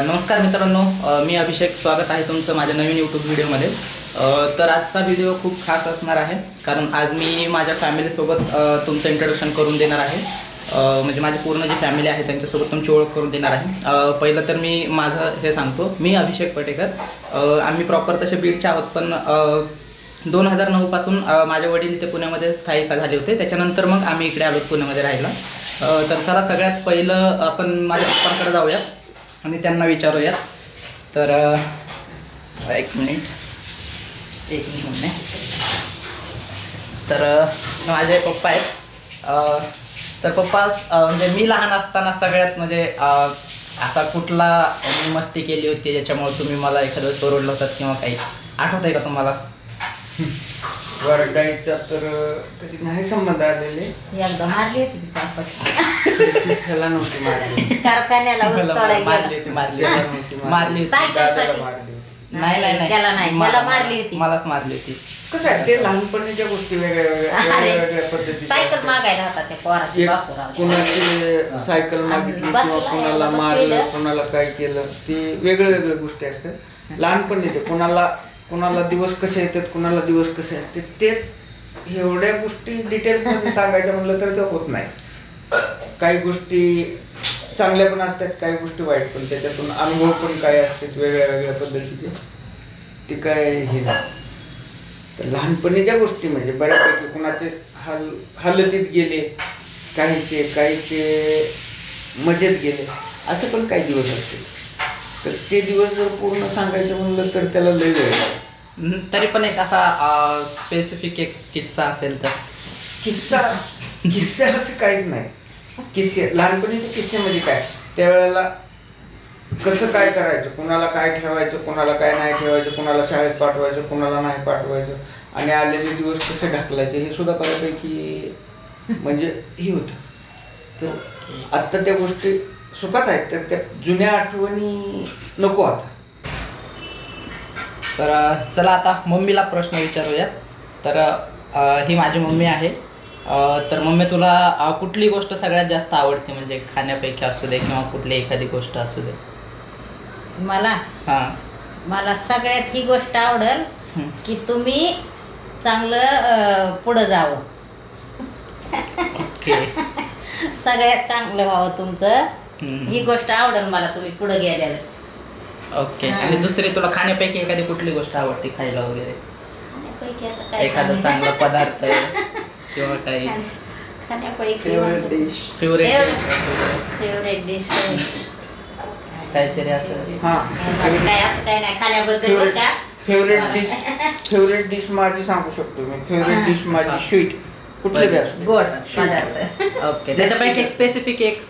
नमस्कार मित्रांनो, मी अभिषेक. स्वागत आहे तुमचं माझ्या नवीन यूट्यूब व्हिडिओमध्ये. तर आजचा व्हिडिओ खूप खास असणार आहे, कारण आज मी माझ्या फॅमिलीसोबत तुमचं इंट्रोडक्शन करून देणार आहे. म्हणजे माझी पूर्ण जी फॅमिली आहे त्यांच्यासोबत तुमची ओळख करून देणार आहे. पहिलं तर मी माझं हे सांगतो, मी अभिषेक पटेकर. आम्ही प्रॉपर तसे बीडचे आहोत, पण 2009 पासून माझे वडील इथे पुण्यामध्ये स्थायिक झाले होते. त्याच्यानंतर मग आम्ही इकडे आलो पुण्यामध्ये राहायला. तर चला सगळ्यात पहिलं आपण माझ्या पप्पांकडे जाऊयात आणि त्यांना विचारूयात. तर एक मिनिट म्हणणे. तर माझे पप्पा आहेत. तर पप्पा म्हणजे मी लहान असताना सगळ्यात म्हणजे असा कुठला मी मस्ती केली होती ज्याच्यामुळे तुम्ही मला एखाद्या वेळेस ओरडलं होतात किंवा काही आठवत आहे का तुम्हाला? वरडायचा तर कधी नाही संबंध आलेले. एकदा मारली होती ती चापट. ह्याला नव्हती मारली. कारखान्याला मारली सायकलसाठी. नाही त्याला नाही, त्याला मारली होती. मलाच मारली होती. कसं आहे ते लहानपणीच्या गोष्टी वेगळ्या पद्धती. सायकल मागायला होता त्या पोराची बापूराव. कुणाची सायकल मागितली किंवा कुणाला मारलं, कुणाला काय केलं, ते वेगळ्या गोष्टी असतात लहानपणीचे. कुणाला दिवस कसे येतात, कुणाला दिवस कसे असते, ते एवढ्या गोष्टी डिटेल्समध्ये सांगायच्या म्हणलं तर ते होत नाही. काही गोष्टी चांगल्या पण असतात, काही गोष्टी वाईट पण. त्याच्यातून अनुभव पण काय असतात वेगळ्या पद्धतीचे, ते काय हे नाही. तर लहानपणीच्या गोष्टी म्हणजे बऱ्यापैकी कुणाचे हालतीत गेले, काहीचे मजेत गेले, असे पण काही दिवस असते. तर ते दिवस जर पूर्ण सांगायचं म्हणलं तर त्याला लय वेळ लागतो. तरी पण एक असा स्पेसिफिक एक किस्सा असेल तर? किस्सा असं काहीच नाही. किस्से लहानपणीचे किस्से म्हणजे काय, त्यावेळेला कसं काय करायचं, कुणाला काय ठेवायचं, कुणाला काय नाही ठेवायचं, कुणाला शाळेत पाठवायचं, कुणाला नाही पाठवायचं, आणि आलेले दिवस कसे ढकलायचे, हे सुद्धा बऱ्यापैकी म्हणजे हे होतं. तर आत्ता त्या गोष्टी सुखात आहेत, तर त्या जुन्या आठवणी नको आता. तर चला आता मम्मीला प्रश्न विचारूयात. तर ही माझी मम्मी आहे. तर मम्मी, तुला कुठली गोष्ट सगळ्यात जास्त आवडते, म्हणजे खाण्यापैकी असू दे किंवा कुठली एखादी गोष्ट असू दे? मला सगळ्यात ही गोष्ट आवडेल की तुम्ही चांगलं पुढं जावं. ओके. सगळ्यात चांगलं व्हावं तुमचं, ही गोष्ट आवडेल मला, तुम्ही पुढे गेल्यावर. ओके. आणि दुसरी, तुला खाण्यापैकी एखादी कुठली गोष्ट आवडते खायला वगैरे? खाण्यापैकी आता काय एखादा चांगला पदार्थ किंवा काही खाण्यापैकी फेवरेट डिश फेवरेट डिश काहीतरी असं? काय असं काय नाही खाण्याबद्दल बरं का. फेवरेट डिश माझी सांगू शकतो मी. फेवरेट डिश माझी स्वीट, कुठले बी असो, गोड पदार्थ. ओके. त्याच्यापैकी एक स्पेसिफिक एक?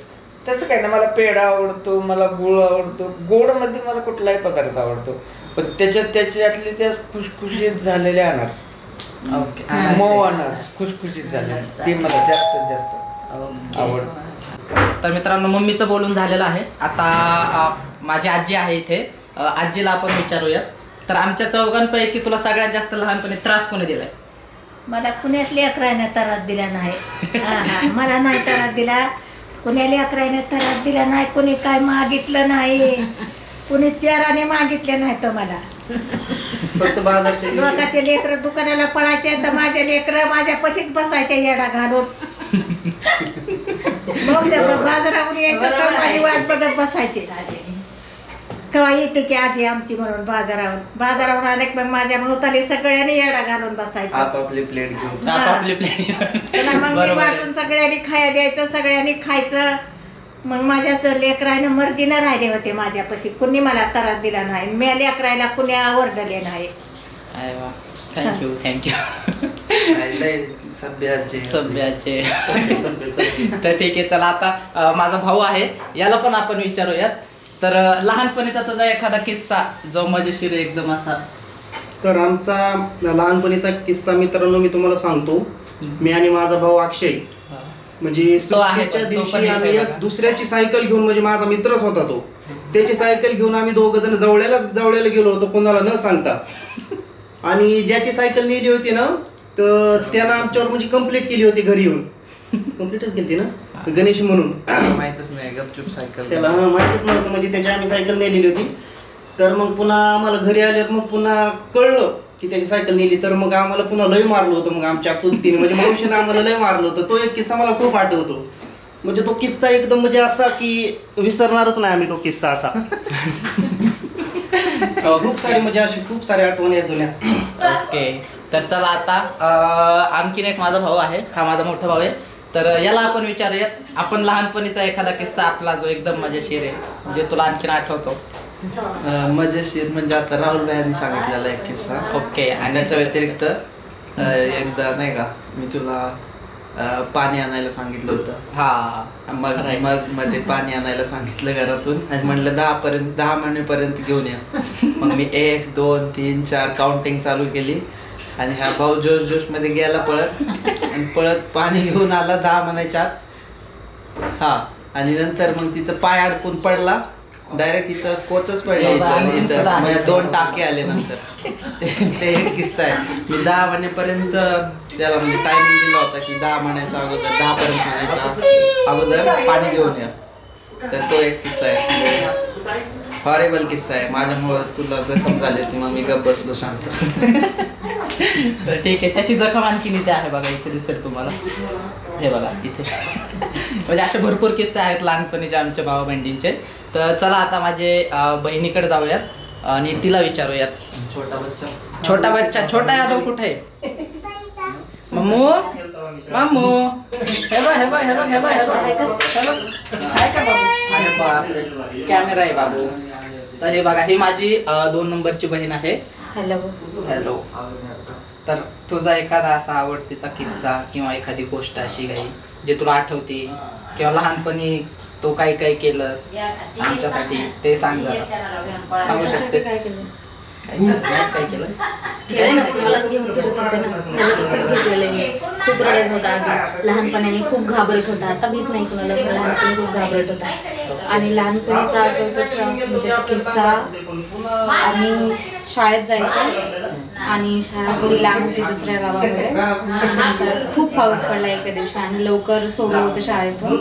तसं काय ना, मला पेढा आवडतो, मला गुळ आवडतो. गोड मध्ये मला कुठलाही पदार्थ आवडतो, पण त्याच्यातले त्या खुसखुशीत झालेल्या अनार्स, मऊ अनार्स, खुसखुशीत झाले, ते मला जास्त आवडतं. तर मित्रांनो, मम्मीचं बोलून झालेलं आहे. आता माझी आजी आहे इथे. आजीला आपण विचारूयात. तर आमच्या चौघांपैकी तुला सगळ्यात जास्त लहानपणी त्रास कोणी दिलाय? मला कुण्याच लेकराने त्रास दिला नाही. मला नाही त्रास दिला, कुण्या लेकराने त्रास दिला नाही, कुणी काय मागितलं नाही, कुणी चाराने मागितले नाही. तर मला फक्त लोकांचे लेकरं दुकानाला पळायचे, तर माझे लेकरं माझ्या पतीत बसायचे येडा घालून. मग बाजारावर यायचं तर माझी वाट बघत बसायचे. केव्हा येते की आजी आमची म्हणून बाजारावर आले की माझ्या भोवताली सगळ्यांनी येडा घालून बसायचं. आपापली प्लेट घेऊन मग मी वाटून सगळ्यांनी खाया द्यायचं, सगळ्यांनी खायचं. मग माझ्या लेकराने मर्जीनं राहिले होते माझ्यापाशी, कुणी मला त्रास दिला नाही. मी लेकरायला कुणी आवडले नाही. थँक्यू. सभ्याचे. तर ठीक आहे, चला आता माझा भाऊ आहे, याला पण आपण विचारूयात. तर लहानपणीचा तुझा एखादा किस्सा जो मजेशीर एकदम असा? तर आमचा लहानपणीचा किस्सा मित्रांनो मी तुम्हाला सांगतो. मी आणि माझा भाऊ अक्षय, म्हणजे सुट्टीच्या दिवशी आम्ही एक दुसऱ्याची सायकल घेऊन, म्हणजे माझा मित्रच होता तो, त्याची सायकल घेऊन आम्ही दोघ जण जवळ्याला गेलो होतो, कोणाला न सांगता. आणि ज्याची सायकल नेली होती ना, तर त्यानं आमच्यावर म्हणजे कंप्लेंट केली होती घरी येऊन. कम्प्लीटच गेलती ना गणेश म्हणून माहितच नाही गपचूप सायकल त्याला माहितीच नव्हतं म्हणजे त्याची आम्ही सायकल नेलेली होती. तर मग पुन्हा आम्हाला घरी आल्यावर मग पुन्हा कळलं की त्याची सायकल नेली. तर मग आम्हाला पुन्हा लय मारलं होतं मग आमच्या चुलतीने म्हणजे मावशीने आम्हाला लय मारलं होतं. तो एक किस्सा मला खूप आठवतो. म्हणजे तो किस्सा एकदम म्हणजे असा की विसरणारच नाही आम्ही तो किस्सा असा. खूप सारी म्हणजे अशी खूप सारी आठवणी आहेत जुन्या. ओके, तर चला आता आणखीन एक माझा भाऊ आहे, हा माझा मोठा भाऊ आहे. तर याला आपण विचारूयात, आपण लहानपणीचा एखादा किस्सा आपला जो एकदम मजेशीर आहे, जे तुला आणखीन आठवतो. मजेशीर म्हणजे आता राहुल भाईंनी सांगितलेला एक किस्सा. ओके, आणि त्याच्या व्यतिरिक्त एकदा नाही का मी तुला पाणी आणायला सांगितलं होतं. हा मग मध्ये पाणी आणायला सांगितलं घरातून आणि म्हणलं 10 महिन्यापर्यंत घेऊन या. मग मी 1 2 3 4 काउंटिंग चालू केली आणि हा भाऊ जोश मध्ये गेला पळत आणि पळत पाणी घेऊन आला 10 महिन्याच्या आत. हा, आणि नंतर मग तिथं पाय अडकून पडला डायरेक्ट इथं कोचच पडले इथं म्हणजे 2 टाके आले नंतर. ते एक किस्सा आहे. मी 10 महिन्यापर्यंत त्याला म्हणजे टायमिंग दिला होता की 10 महिन्याच्या अगोदर 10 पर्यंत महिन्याच्या अगोदर पाणी घेऊन या. तर तो एक किस्सा आहे, हॉरेबल किस्सा आहे. माझ्यामुळं तुला जखम झाली होती मग मी गप्प बसलो शांत. तर ठीक आहे, त्याची जखम आणखीन इथे आहे बघा, इथे दिसेल तुम्हाला, हे बघा इथे. म्हणजे असे भरपूर किस्से आहेत लहानपणीचे आमच्या भावा बहिणींचे. तर चला आता माझे बहिणीकडे जाऊयात आणि तिला विचारूयात. छोटा बच्चा छोटा यादव कुठे आहे? मम्मू मम्मू हे बघ हे बघ हे बघ हे बघ हे बघ आहे का बाबू? अरे बापरे, कॅमेरा आहे बाबू. तर हे बघा, ही माझी 2 नंबरची बहीण आहे. हॅलो. हॅलो. तर तुझा एखादा असा आवडतीचा किस्सा किंवा एखादी गोष्ट अशी काही जे तुला आठवते किंवा लहानपणी तो काही काही केलंस आमच्यासाठी ते सांग जरा. सांगू शकते? काय केलं? काय केलं? मलाच घेऊन फिरत होते ना, मला खूप घेतलेलं आहे. खूप रडत होता आधी लहानपणाने, खूप घाबरत होता. आता भीत नाही कुणाला, लहानपणी खूप घाबरत होता. आणि लहानपणीचा आठवतच म्हणजे किस्सा, आम्ही शाळेत जायचो आणि शाळा थोडी लांब होती दुसऱ्या गावामध्ये. खूप पाऊस पडला एका दिवशी आणि लवकर सोडलं होतं शाळेतून.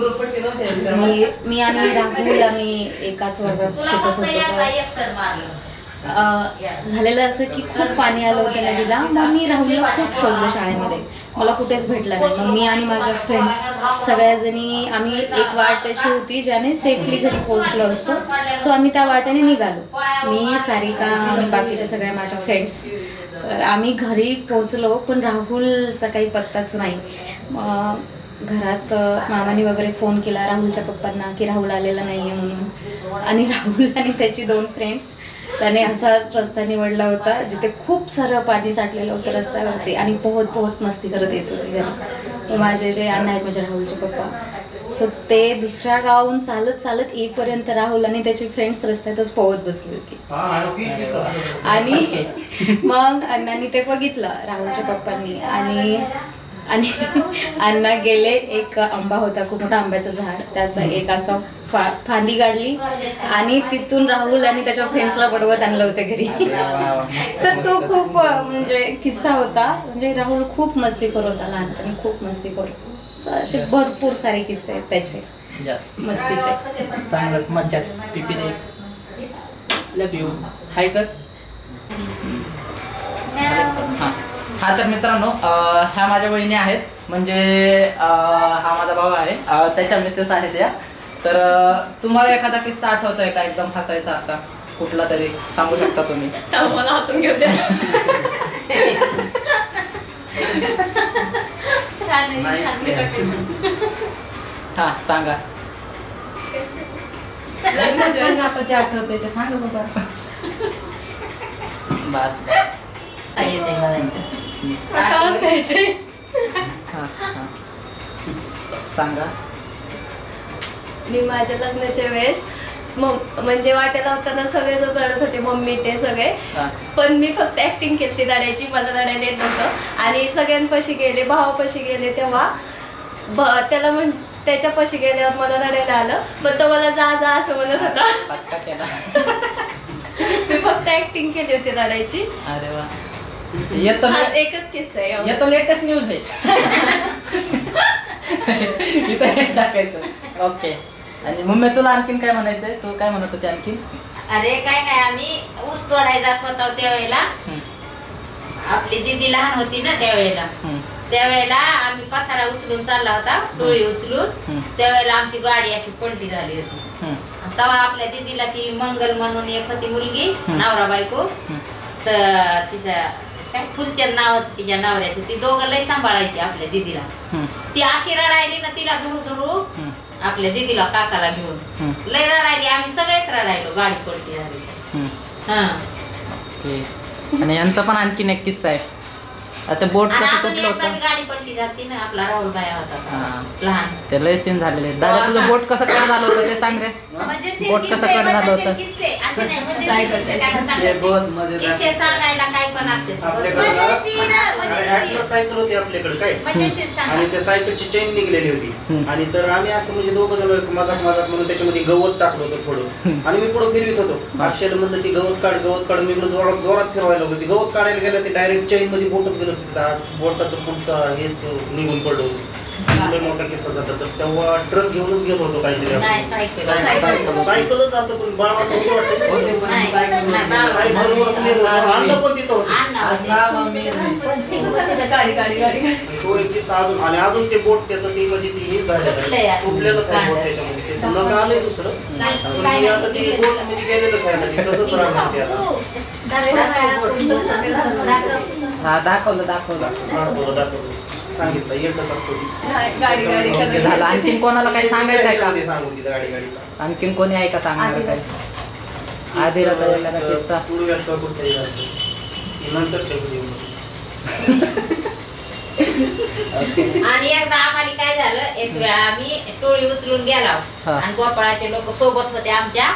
मी आणि राहुल आम्ही एकाच वर्गात शिकत होतो. झालेलं असं की खूप पाणी आलं होतं नदीला. मग मी राहुलला खूप शोधलं शाळेमध्ये, मला कुठेच भेटला नाही. मग मी आणि माझ्या फ्रेंड्स सगळ्याजणी, आम्ही एक वाट अशी होती ज्याने सेफली घरी पोहोचलो असतो. सो आम्ही त्या वाटेने निघालो, मी सारिका आणि बाकीच्या सगळ्या माझ्या फ्रेंड्स. तर आम्ही घरी पोहोचलो पण राहुलचा काही पत्ताच नाही. घरात मामाने वगैरे फोन केला राहुलच्या पप्पांना की राहुल आलेला नाही आहे म्हणून. आणि राहुल आणि त्याची 2 फ्रेंड्स त्याने असा रस्ता निवडला होता जिथे खूप सारं पाणी साठलेलं होतं रस्त्यावरती आणि पोहत पोहत मस्ती करत येत होते घरी. माझे जे अण्णा आहेत माझ्या राहुलचे पप्पा, सो ते दुसऱ्या गावाहून चालत चालत येईपर्यंत राहुल आणि त्याची फ्रेंड्स रस्त्यातच पोहत बसली होती. आणि मग अण्णांनी ते बघितलं राहुलच्या पप्पांनी आणि अण्णा गेले. एक आंबा होता, खूप मोठा आंब्याचं झाड, त्याचा एक असं फांदी काढली आणि तिथून राहुल आणि त्याच्या फ्रेंड्सला पडवत आणलं होतं घरी. तर तो खूप म्हणजे किस्सा होता. म्हणजे राहुल खूप मस्तीखोर होता लहानपणी, खूप मस्तीखोर. असे भरपूर सारे किस्से आहेत त्याचे मस्तीचे. चांगलंच मज्जाच. पिपी दे, लव यू, हाय कर. हा तर मित्रांनो, ह्या माझ्या बहिणी आहेत, म्हणजे हा माझा भाऊ आहे, त्याच्या मिसेस आहेत या. तर तुम्हाला एखादा किस्सा आठवतोय का एकदम हसायचा असा कुठला तरी सांगू शकता तुम्ही? मला हसून घेऊ द्या. हा सांगा. जे आठवतंय ते सांगा बाबा. बस बस. सांगा. मी माझ्या लग्नाच्या वेळेस म्हणजे वाटेला होताना सगळे जण रडत होते, मम्मी ते सगळे. पण मी फक्त ऍक्टिंग केली रडायची, मला रडायला येत नव्हतं. आणि सगळ्यांपाशी गेले, भावापाशी गेले तेव्हा त्याला त्याच्यापाशी गेल्यावर मला रडायला आलं. पण तो मला जा जा असं म्हणत होता. मी फक्त ऍक्टिंग केली होती रडायची. अरे वा. येतो एकच किस्सा आहे, येतो लेटेस्ट न्यूज आहे. इथं हेड टाकायचं. ओके. आणि मम्मी तुला आणखीन काय म्हणायचंय? तू काय म्हणत होती आणखीन? अरे काय नाही, आम्ही ऊस तोडायला जात होतो त्यावेळेला. आपली दीदी लहान होती ना त्यावेळेला आम्ही पसारा उचलून चालला होता, डोळी उचलून. त्यावेळेला आमची गाडी अशी पलटी झाली होती. तेव्हा आपल्या दीदीला ती मंगल म्हणून एक होती मुलगी, नवरा बायको. तर तिचा काय फुलचंद नाव होतं तिच्या नवऱ्याचं. ती दोघं लय सांभाळायची आपल्या दीदीला. ती अशी रडायली ना, तिला धरू आपल्या दीदीला काकाला घेऊन लय रडायली. आम्ही सगळेच रडायलो, गाडी पलटी झाली. आणि यांचा पण आणखीन एक किस्सा आहे. आता बोट कसं तुटलं होतं? गाडी पलटी जाते ना, आपला राहुल बाया होता लहान, ते लय सीन झालेले. दादा तुझं बोट कसं कट झालं होतं ते सांग रे. बोट कसं कट झालं होतं? सांगायला काय पण असते. सायकल होती आपल्याकडे काय, आणि त्या सायकलची चेन निघलेली होती. आणि तर आम्ही असं म्हणजे दोघं जण मजाक म्हणून त्याच्यामध्ये गवत टाकलं होतं थोडं. आणि मी पुढे फिरवित होतो. अक्षयला म्हणलं ती गवत काढ. मी इकडे जोरात फिरवायला होती. गवत काढायला गेलं ते डायरेक्ट चेन मध्ये बोटच गेलं. बोटाचं पुढचा हेच निघून पडलो. मोठा किस्सा झाला. तर तेव्हा ट्रक घेऊनच गेलो होतो काहीतरी. सायकलच जातो पण बाळा पण तिथं तो एक किस्सा अजून. आणि अजून ते बोट त्याचं ती म्हणजे ती हेच झालेलं तुटलेलंच आहे बोट त्याच्यामध्ये. ते नका आलंय दुसरं. आता ते बोट मध्ये गेलेलंच आहे. तसंच राहणार ते हा दाखवलं सांगितलं एकच असतो. झालं. आणखीन कोणाला काही सांगायचं आहे का? सांगून दिलं गाडीचा. आणखीन कोणी आहे का सांगणार काय? आधी राहता एखादा किस्सा आणि एकदा आम्हाला काय झालं, एक वेळा आम्ही टोळी उचलून गेला आणि गोपाळाचे लोक सोबत होते आमच्या.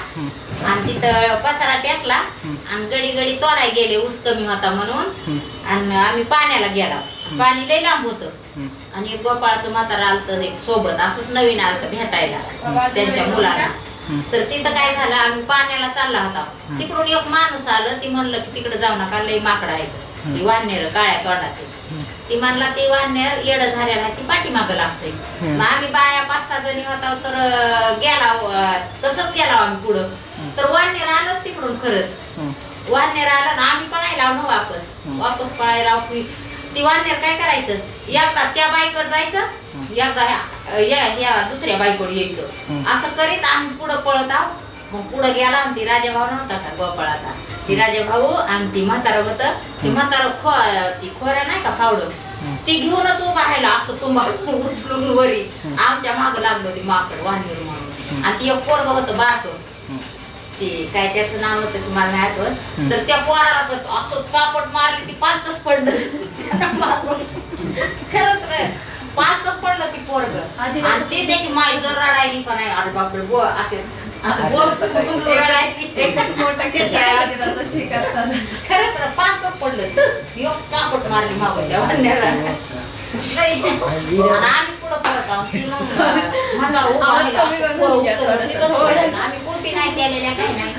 आणि तिथं पसारा टेकला आणि गडी तोडाय गेले, ऊस कमी होता म्हणून. आणि आम्ही पाण्याला गेला. पाणी लय लांब होतं. आणि एक गोपाळाचं म्हातारा आलतं एक सोबत, असंच नवीन आलतं भेटायला त्यांच्या मुलाला. तर तिथं काय झालं, आम्ही पाण्याला चालला होता. तिकडून एक माणूस आलं. ती म्हणलं की तिकडे जाऊ नका, लय माकडं आहे. ती वाढणेर काळ्या तोंडाची. ती म्हणला ती वाढणेर येडं झालेला आहे, ती पाठीमागं लागते. मग आम्ही बाया 5-6 जणी होता. तर गेला तसंच गेला आम्ही पुढं. तर वाढणेर आलंच तिकडून. खरंच वाढणेर आलं ना, आम्ही पळायला ना वापस पळायला. ती वाढणेर काय करायचं, एकदा त्या बाईकडे जायचं, एकदा या दुसऱ्या बाईकडे यायचं. असं करीत आम्ही पुढं पळत आहोत. मग पुढं गेला आणि ती राजाभाऊ नव्हता का गोपाळाचा, ती राजाभाऊ आणि ती म्हातारा होतं. ती म्हातारा ती खोऱ्या नाही का फावडं, ती घेऊनच उभा राहिला असं तुम्हाला उचलून वरी. आमच्या मागं लागलो ती माकड वाहनीर म्हणून. आणि ती एक पोरगं होतं बारकं, ते काय त्याचं नाव होतं तुम्हाला नाही आठवत. तर त्या पोराला असं चापट मारली, ती पालतच पडलं. खरंच रे, पालतच पडलं ती पोरग. आणि ती त्याची माई जर रडायली पण आहे. अरे बापरे, गो असे खरंच पालतच पडलं. चापट मारली मागून त्या भांड्याला. आम्ही पुढं पडत आहोत. आम्ही पोटी नाही केलेल्या काही नाही.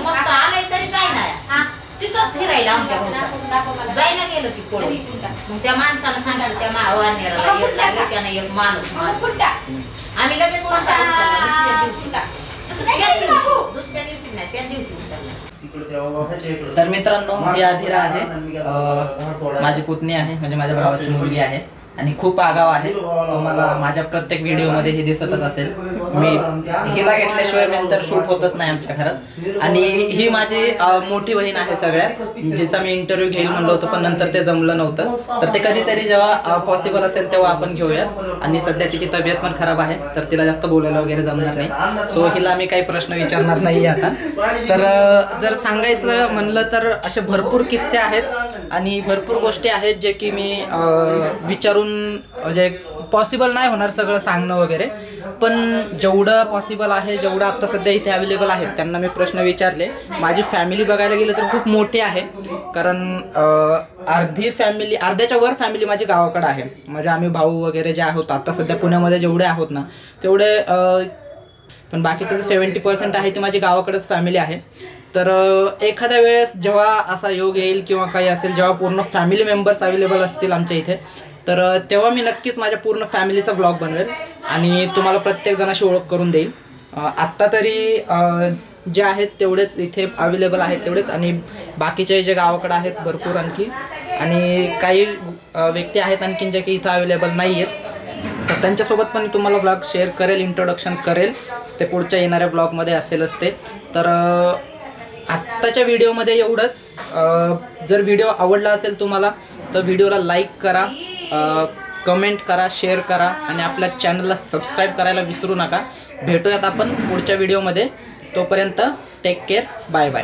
मस्त आलंय तरी काय नाही, तिथंच फिरायला आमच्या जायला गेलं ती पोळी. मग त्या माणसाला सांगितलं, त्या वानेराला त्याने एक माणूस आम्ही लगेच दुसऱ्या दिवशी नाही, त्या दिवशी उचलला. तर मित्रांनो, ही आधिरा आहे, माझी पुतणी आहे, म्हणजे माझ्या भावाची मुलगी आहे. आणि खूप आगाव आहे. तुम्हाला माझ्या प्रत्येक व्हिडिओमध्ये हे दिसतच असेल. मी हिला घेतल्याशिवाय नंतर शूट होतच नाही आमच्या घरात. आणि ही माझी मोठी बहीण आहे सगळ्यात, जिचा मी इंटरव्ह्यू घेईल म्हणलं होतं पण नंतर ते जमलं नव्हतं. तर ते कधीतरी जेव्हा पॉसिबल असेल तेव्हा आपण घेऊया. आणि सध्या तिची तब्येत पण खराब आहे, तर तिला जास्त बोलायला वगैरे जमणार नाही. सो हिला मी काही प्रश्न विचारणार नाही आता. तर जर सांगायचं म्हणलं तर असे भरपूर किस्से आहेत आणि भरपूर गोष्टी आहेत जे की मी विचारून म्हणजे पॉसिबल नाही होणार सगळं सांगणं वगैरे. पण जेवढं पॉसिबल आहे, जेवढं आता सध्या इथे अवेलेबल आहेत त्यांना मी प्रश्न विचारले. माझी फॅमिली बघायला गेलं तर खूप मोठी आहे, कारण अर्ध्याच्या वर फॅमिली माझी गावाकडे आहे. म्हणजे आम्ही भाऊ वगैरे जे आहोत आता सध्या पुण्यामध्ये जेवढे आहोत ना तेवढे, पण बाकीचे 70% आहे ती माझी गावाकडेच फॅमिली आहे. तर एखाद्या वेळेस जेव्हा असा योग येईल किंवा काही असेल, जेव्हा पूर्ण फॅमिली मेंबर्स अवेलेबल असतील आमच्या इथे, तर तेव्हा मी नक्कीच माझ्या पूर्ण फॅमिलीचा ब्लॉग बनवेल आणि तुम्हाला प्रत्येक जणाशी ओळख करून देईल. आत्ता तरी जे आहेत तेवढेच इथे अवेलेबल आहेत तेवढेच, आणि बाकीचे जे गावाकडे आहेत भरपूर आणखी, आणि काही व्यक्ती आहेत आणखीन जे की इथं अवेलेबल नाही आहेत. तर त्यांच्यासोबत पण मी तुम्हाला ब्लॉग शेअर करेल, इंट्रोडक्शन करेल, ते पुढच्या येणाऱ्या ब्लॉगमध्ये असेलच ते. तर आत्ताच्या व्हिडिओमध्ये एवढंच. जर व्हिडिओ आवडला असेल तुम्हाला तर व्हिडिओला लाईक करा, कमेंट करा, शेअर करा आणि आपल्या चॅनलला सबस्क्राईब करायला विसरू नका. भेटूयात आपण पुढच्या व्हिडिओमध्ये. तोपर्यंत टेक केअर, बाय बाय.